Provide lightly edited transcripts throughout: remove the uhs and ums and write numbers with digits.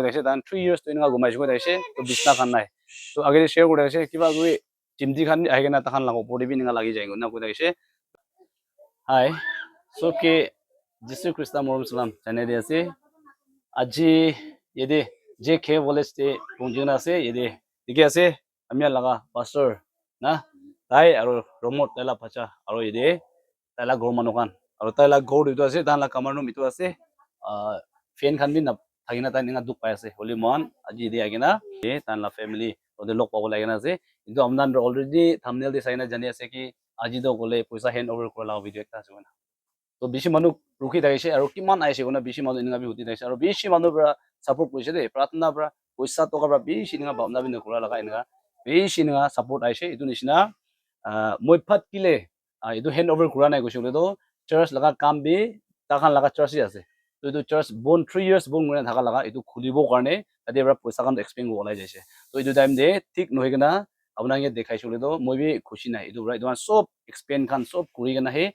দেখাইছে তান 3 years তো এনেকা ঘুমাইছে দেখাইছে তো বিছনা খান নাই তো আগে শেয়ার করে দেখাইছে কিবা গৈ চিমটি খান আহি না তাখান লাগো পড়িবি নিঙা লাগি যায় না কই দেখাইছে হাই সো কে যিশু খ্রিস্ট মরম সালাম জানাই দি আছে আজি এদে যে খে বলেছে পঞ্জিনা আছে এদে ঠিকে আছে আমি লাগা পাস্টর না তাই আৰু ৰমত তাইলা পাচা আৰু এদে তাইলা গৰ মানুকান আৰু তাইলা গর দিটো আছে তাইলা কামারনো মিটো আছে ফেন খান বি না থাকিনা তাই নিঙা দুখ পাই আছে হলি মন আজি এদে আগিনা এ তাইলা ফ্যামিলি ওদে লক পাব লাগিনা আছে কিন্তু আমদান অলরেডি থাম্বনেল দি চাইনা জানি আছে কি আজি তো গলে পয়সা হ্যান্ড ওভার কৰা ভিডিও একটা আছে না তো বেশি মানুহ ৰুখি থাকিছে আৰু কিমান আইছে কোনা বেশি মানুহ এনেকা বি হুতি থাকিছে আৰু বেশি মানুহ পৰা সাপোৰ্ট কৰিছে দে প্ৰাৰ্থনা পৰা পইচা টকা পৰা বেশি এনেকা ভাবনা বি নকৰা লাগা এনেকা বেশি এনেকা সাপোৰ্ট আইছে ইটো নিচিনা মই ফাট কিলে ইটো হ্যান্ড ওভাৰ কৰা নাই কৈছে তো চার্চ লাগা কাম বি তাখান লাগা চার্চই আছে তো ইটো চার্চ বন 3 years বন মনে থাকা লাগা ইটো খুলিব কাৰণে তাতে পৰা পইচা কান এক্সপেন্ড ওলাই যাইছে তো ইটো টাইম দে ঠিক নহয় কিনা আপোনাক দেখাইছো তো মই বি খুশি নাই ইটো ৰাইট সব এক্সপেন্ড খান সব কৰি কিনা হে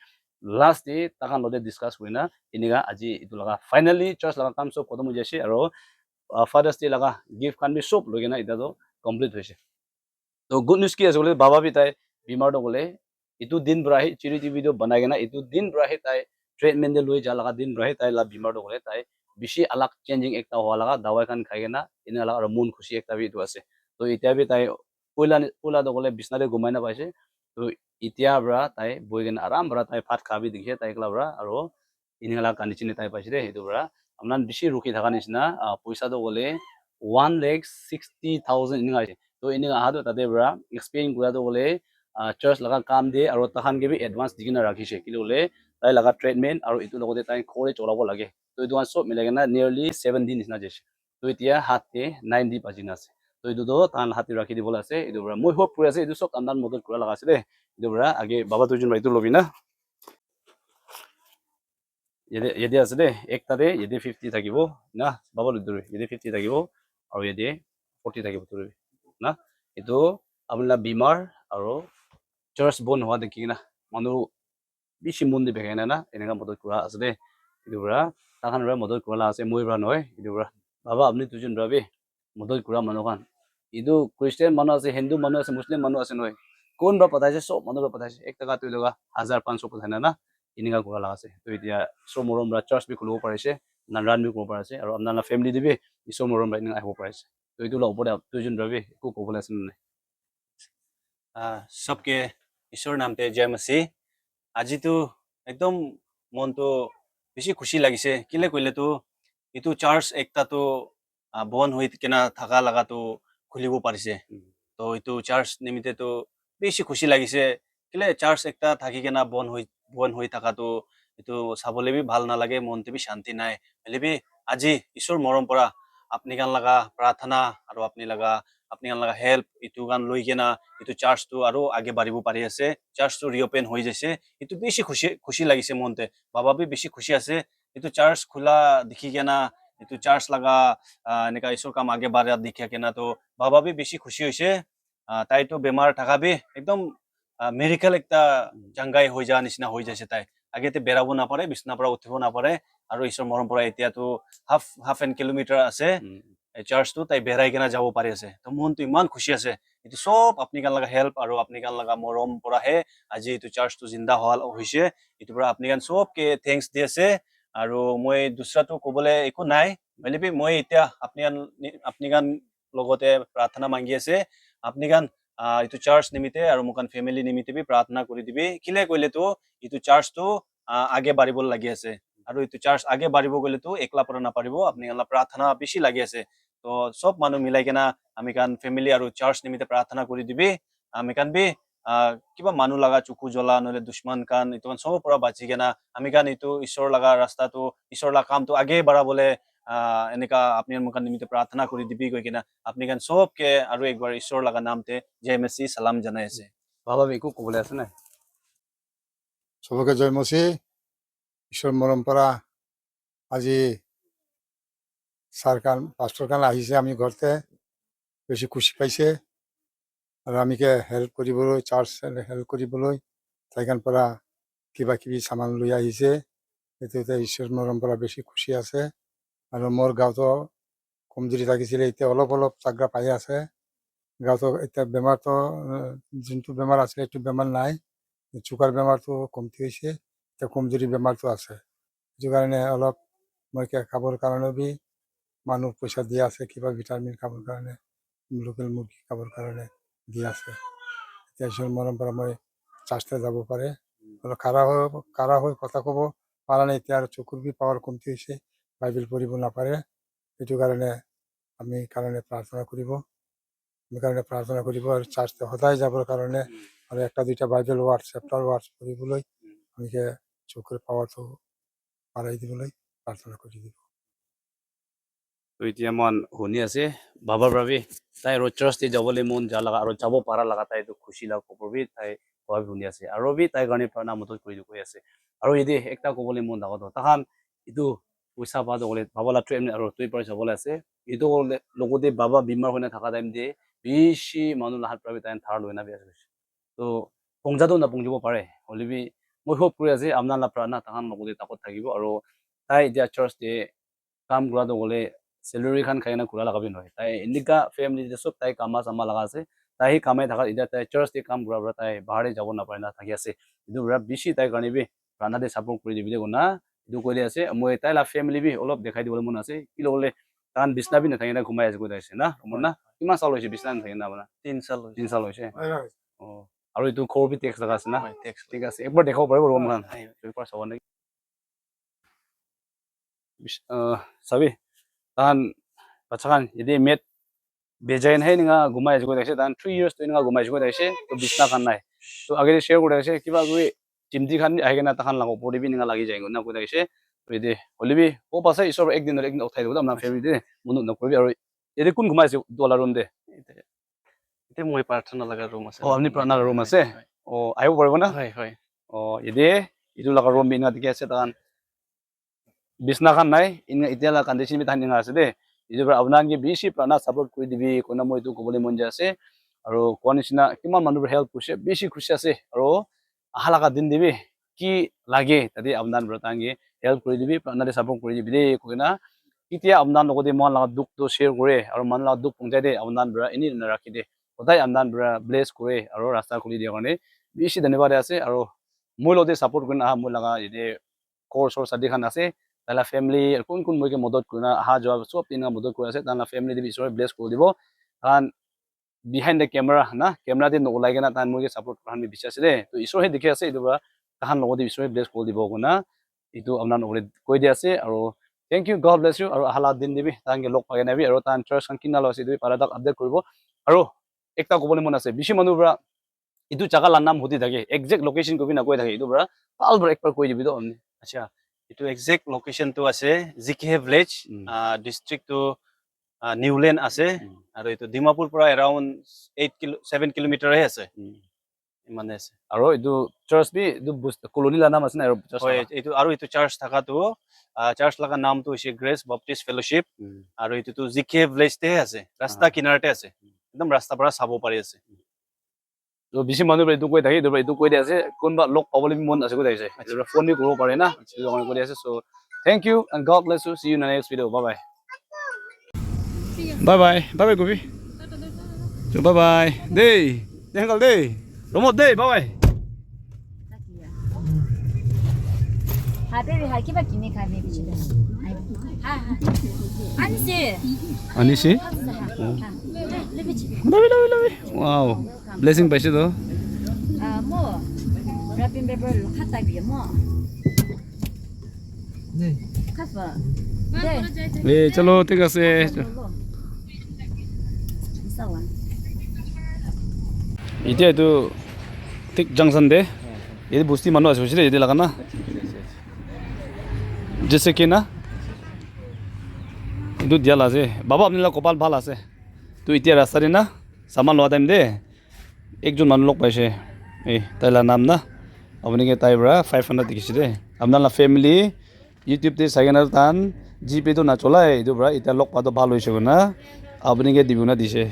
last day takan lode discuss huina iniga aji itu laga finally church laga kam sob khodom hoise aro fathers day laga gift kan bi sob logena ita do complete hoise to good news ki ase bole baba bi tai bimar do bole itu din brahi chiri tv do banai gena itu din brahi tai treatment de loi ja laga din brahi tai la bimar do bole tai bishi alak changing ekta howa laga dawai kan khai gena ina laga mun khushi ekta bi itu ase to itia bi tai poila do bole bisna de gumai na paise to ইতিয়া বৰা তাই বইগেন আৰাম বৰা তাই ভাত খাবি দেখিছে তাই কলা বৰা আৰু ইনগালা কান্দিচিনি তাই পাইছে দে সেইটো বৰা আপনার বেশি রুখি থাকা নিচিনা পয়সাটো গলে 1,60,000 ইনগা তো ইনগা আহাটো তাতে বৰা এক্সপ্লেইন কৰাটো গলে চাৰ্চ লাগা কাম দিয়ে আৰু তাহান কে বি এডভান্স দিকিনা ৰাখিছে কি বলে তাই লাগা ট্ৰিটমেন্ট আৰু ইটো লগতে তাই খৰে চলাব লাগে তো ইটো সব মিলাই না নিয়ারলি 7 দিন নিচিনা যাইছে তো এতিয়া হাতে 9 দি পাজিনা আছে তো ইটো তো তাহান হাতে ৰাখি দিব আছে ইটো বৰা মই হোপ কৰি আছে ইটো সব আন্দান মদত কৰা লাগা আছে দে ইটো বৰা আগে বাবা দুজন বাইতো লবি না এদে আছে দে একটাতে এদে 50 থাকিব না বাবা লুদুরে এদে 50 থাকিব আৰু এদে 40 থাকিব তোৰ না এটো আপনাৰ বিমাৰ আৰু চার্চ বন হওয়া দেখি না মানুহ বেশি মন দি বেখাই না এনেকা মদত কৰা আছে দে এটো বৰা তাখান মদত কৰা আছে মই বৰা নহয় এটো বৰা বাবা আপনি দুজন ৰবে মদত কৰা মানুহ খান ইটো খ্রিস্টান মানুহ আছে হিন্দু মানুহ আছে মুসলিম মানুহ আছে নহয় কোন বা পঠাইছে সব মানুহ পঠাইছে 1 টাকা 2 টাকা 1500 পঠাই না এনেকা কৰা লাগা আছে তো এতিয়া সব মৰম ৰা চাৰ্চ বি খুলিব পাৰিছে নাৰান বি কৰিব পাৰিছে আৰু আপনাৰ ফ্যামিলি দিবি ইসব মৰম ৰা আহিব পাৰিছে তো এইটো ওপৰত দুজন ৰবি একো ক'বলৈ আছে নাই सबके ईश्वर नामते जय मसीह আজি তো একদম মনটো বেশি খুশি লাগিছে কিলে কইলে তো ইটো চার্চ একটা তো বন হই কেনা থাকা লাগা তো খুলিব পারিছে তো ইটো চার্চ নিমিতে তো বেশি খুশি লাগিছে কিলে চার্চ একটা থাকি কেনা বন হই থাকা তো ইটো চাবলে বি ভাল নালাগে মনতে বি শান্তি নাই হলে বি আজি ঈশ্বর মরম পৰা আপনি গান লাগা প্রার্থনা আর আপনি গান লাগা হেল্প ইটো গান লই কেনা ইটো চার্চ তো আৰু আগে বাড়িব পারি আছে চার্চ তো রিওপেন হয়ে যাইছে ইটো বেশি খুশি লাগিছে মনতে বাবা বি বেশি খুশি আছে ইটো চার্চ খোলা দেখি কেনা ইটো চার্চ লাগা এনেকা ঈশ্বর কাম আগে বাড়া দেখি কেনা তো বাবা বি বেশি খুশি হয়েছে তাই তো বেমার থাকা বি একদম মেডিকেল একটা জাংগাই হয়ে যাওয়া নিচিনা হয়ে যাইছে তাই আগেতে বেৰাব নাপাৰে বিছনাৰ পৰা উঠিব নাপাৰে আৰু ঈশ্বৰ মৰম পৰা এতিয়াতো হাফ এন কিলোমিটাৰ আছে চাৰ্চটো তাই বেৰাই কেনা যাব পাৰি আছে তো মনটো ইমান খুশি আছে এইটো সব আপনি গান লগা হেল্প আৰু আপনি গান লগা মৰম পৰাহে আজি এইটো চাৰ্চটো জিন্দা হৈছে এইটো পৰা আপনি গান সবকে থেংকস দি আছে আৰু মই দুসৰাটো ক'বলৈ একো নাই মানে মই এতিয়া আপনি গান লগতে প্ৰাৰ্থনা মাগি আছে আপনি গান ইটো চাৰ্চ নিমিতে আৰু মুকান ফ্যামিলি নিমিতে বি প্ৰাৰ্থনা কৰি দিবি কিলে কইলে তো ইটো চাৰ্চ তো আগে বাড়িব লাগি আছে আৰু ইটো চাৰ্চ আগে বাড়িব গলে তো একলা পৰা নাপাৰিব আপনি গান প্ৰাৰ্থনা বেশি লাগি আছে তো সব মানুহ মিলাই কেনা আমি কান ফ্যামিলি আৰু চাৰ্চ নিমিতে প্ৰাৰ্থনা কৰি দিবি আমি কান বি কিবা মানুহ লাগা চুকু জ্বলা নহলে দুশ্মন কান ইটো সব পৰা বাচি কেনা আমি কান ইটো ঈশ্বৰ লাগা ৰাস্তাটো ঈশ্বৰ লাগা কামটো আগে বাঢ়াবলে এনেকা আপনি মুকান নিমিতে প্ৰাৰ্থনা কৰি দিবি গৈ কিনা আপনি কান সবকে আৰু একবাৰ ঈশ্বৰ লাগা নামতে জয় মেসি সালাম জানাই আছে বাবা একো ক'বলৈ আছে নাই সবকে জয় মসি ঈশ্বর মরম পৰা আজি সাৰকান পাস্টৰ কান আহিছে আমি ঘৰতে বেশি খুশি পাইছে আৰ আমিকে হেল্প কৰিবলৈ চাৰ্চ হেল্প কৰিবলৈ তাইকান পৰা কিবা কিবি সামান লৈ আহিছে এতে ঈশ্বৰ মৰম পৰা বেশি খুশি আছে আৰ মোৰ গাঁৱতো কমজুৰি থাকিছিলে এতিয়া অলপ অলপ চাগ্ৰা পাই আছে গাঁৱতো এতিয়া বেমাৰটো যোনটো বেমাৰ আছিলে সেইটো বেমাৰ নাই চুগাৰ বেমাৰটো কমতি হৈছে এতিয়া কমজুৰি বেমাৰটো আছে সেইটো কাৰণে অলপ মই খাবৰ কাৰণে বি মানুহ পইচা দি আছে কিবা ভিটামিন খাবৰ কাৰণে লোকেল মুৰ্গী খাবৰ কাৰণে দি আছে এতিয়া ঈশ্বৰ মৰম পৰা মই চাৰ্চতে যাব পাৰে অলপ কাৰা হৈ কথা ক'ব পৰা নাই এতিয়া আৰু চকুৰ বি পাৱাৰ কমতি হৈছে বাইবেল পঢ়িব নাপাৰে সেইটো কাৰণে আমি কাৰণে প্ৰাৰ্থনা কৰিব আৰু চাৰ্চতে সদায় যাবৰ কাৰণে আৰু একটা দুইটা বাইবেল ৱাৰ্ড চেপ্টাৰ ৱাৰ্ড পঢ়িবলৈ আমি চকুৰ পাৱাৰটো বাঢ়াই দিবলৈ প্ৰাৰ্থনা কৰি দিব তো এতিয়া মান শুনি আছে বাবাৰ বাবে তাই আৰু চাৰ্চতে যাবলৈ মন যা লগা আৰু যাব পাৰা লগা তাই তো খুচি লগা খবৰ বি তাই কোৱা শুনি আছে আৰু বি তাই কাৰণে প্ৰাৰ্থনা মদত কৰি আছে আৰু এদি একটা ক'বলৈ মন লাগা তাহান এইটো পইচা পাওয়া গলে বাবা লা ট্রেন আর তুই পয়সা বলে আছে itu লগতে বাবা বিমার হয়ে থাকা টাইম দিয়ে বেশি মানুষ লাহাত পাবি তাই থার লই না বেশ বেশি তো পংজাটো না পংজিব পারে হলিবি মই হোপ করে আছে আপনার প্রাণা তাহান লগতে তাকত থাকিব আর তাই এতিয়া চার্চ দিয়ে কাম করা গলে স্যালারি খান খাই না ঘুরা লাগাবি নহয় তাই এনেকা ফ্যামিলি সব তাই কামা চামা লাগা আছে তাই কামাই থাকা এতিয়া তাই চার্চ দিয়ে কাম করা তাই বাহারে যাব না পারে না থাকি আছে কিন্তু বেশি তাই কারণে বি প্রাণা দিয়ে সাপোর্ট করে দিবি দেখো না itu koi আছে মই তাই লা ফ্যামিলি বি অলপ দেখাই দিবলৈ মন আছে কি ললে তান বিছনা বি নাথাকে না ঘুমাই আছে কৈ আছে না মন না কিমান সাল হৈছে বিছনা নাথাকে না আপোনাৰ 3 সাল হৈছে অ আৰু ইটো খৰ বি টেক্স লগা আছে না ঠিক আছে একবাৰ দেখাব পাৰিব ৰুম খান একবাৰ চাব নেকি চাবি তান বাচ্চাখান যদি মেট বেজাইন হে নিঙা ঘুমাই আছে কৈ আছে তান 3 years তো নিঙা ঘুমাই আছে কৈ আছে তো বিছনা খান নাই তো আগে শেয়ার করে আছে কিবা গৈ চিমটি খান আহে না তাখান লাগো পড়িবি নিঙা লাগি যায় না কৈ আছে এদে হলিবি ও পাছে ঈশ্বর একদিন উঠাই দিব আমরা ফ্যামিলি দে মনত নকৰিবি আৰু এদে কোন ঘুমাইছে দলা ৰুম দে এতিয়া মই প্ৰাৰ্থনা লগা ৰুম আছে ও আপনি প্ৰাণা ৰুম আছে ও আহিব পাৰিব না হয় হয় ও এদে ইটো লাগা ৰুম বিনা দেখি আছে তান বিছনা খান নাই এতিয়া লা কন্ডিশন বি তান নিঙা আছে দে ইজৰ আপোনাক বেছি প্ৰাণা সাপোৰ্ট কৰি দিবি কোনা মই ইটো ক'বলৈ মন যায় আছে আৰু কোৱা নিচিনা কিমান মানুহৰ হেল্প কৰিছে বেছি খুশি আছে আৰু আহা লাগা দিন দিবি কি লাগে তাতে আপনার ব্রতাঙ্গে হেল্প করে দিবি আপনাদের সাপোর্ট করে দিবি দে কইনা ইতিয়া আপনার লগতে মন লাগা দুঃখটো শেয়ার করে আর মন লাগা দুঃখ পৌঁছাই দে আপনার ব্রা এনি না রাখি দে সদায় আপনার ব্রা ব্লেস করে আর রাস্তা খুলি দিয়া কারণে বেশি ধন্যবাদ আছে আর মই লগতে সাপোর্ট করে আহা মই লাগা এদে কোর্স ওর সাদি খান আছে তালা ফ্যামিলি কোন কোন মইকে মদত করে না আহা যাওয়া সব তিনা মদত করে আছে তালা ফ্যামিলি দিবি ঈশ্বরে ব্লেস করে দিব কারণ behind the camera na camera din nolai gena tan moi support kan mi বিশ্বাস দে তো ঈশ্বর হে দেখি আছে ইটো তাহান লগতে ঈশ্বরে ব্লেস কৰি দিব কোনা ইটো আপনাৰ নগৰে কৈ দি আছে আৰু thank you God bless you আৰু হালা দিন দিবি তাহানকে লগ পাই নাবি আৰু তাহান চাৰ্চ খান কিনা লৈছে দুই পাৰাদাক আপডেট কৰিব আৰু একটা ক'বলৈ মন আছে বেছি মানুহ পৰা ইটো জাগাৰ নাম সুধি থাকে একজেক্ট লোকেশন কবি না কৈ থাকে ইটো পৰা পালবৰ একবাৰ কৈ দিবি তো আপনি আচ্ছা এইটো একজেক্ট লোকেশনটো আছে জিকে ভিলেজ ডিস্ট্ৰিক্টটো নিউলেণ্ড আছে আৰু এইটো ডিমাপুৰ পৰা এৰাউণ্ড 7 কিলোমিটাৰহে আছে ইমানে আছে আৰু এইটো চাৰ্চ বি এইটো কলোনী নাম আছে না আৰু হয় এইটো আৰু এইটো চাৰ্চ থাকাটো চাৰ্চ লগা নামটো হৈছে গ্ৰেছ বাপ্টিষ্ট ফেলোশ্বিপ আৰু এইটো জিকে ভিলেজতে আছে ৰাস্তা কিনাৰতে আছে একদম ৰাস্তা পৰা চাব পাৰি আছে তো বেছি মানুহ এইটো কৈ থাকে এইটো কৈ দি আছে কোনবা লগ পাবলৈ মন আছে কৈ আছে ফোন বি কৰিব পাৰে না এইটো কৈ দি আছে so thank you and God bless you see you in the next video bye bye bye bye bye bye gobi so bye bye dey dengal dey romot dey bye bye ha baby ha kiba kini ka baby chida ha ha anisi anisi ha baby chida love wow blessing paise to mo wrapping paper lo khata bi mo dey khafa eh chalo ঠিক আছে এতিয়া এইটো ঠিক junction দে এই বস্তি মানুহ আছে বুঝলি এই লাগা না জেসে কি না এইটো দিয়াল আছে বাবা আপনার কপাল ভাল আছে তো এতিয়া রাস্তা দি না সামান লোৱা টাইম দে একজন মানুহ লগ পাইছে এই তাইলা নাম না আপনি তাই পৰা 500 দেখিছে দে আপনার ফ্যামিলি ইউটিউব তে চাই না টান জিপে তো না চলাই এইটো পৰা এতিয়া লগ পাতো ভাল হৈছে না আপনি দিব না দিছে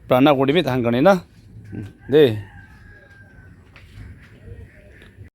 প্ৰাৰ্থনা কৰিবি তাহান কাৰণে না দেই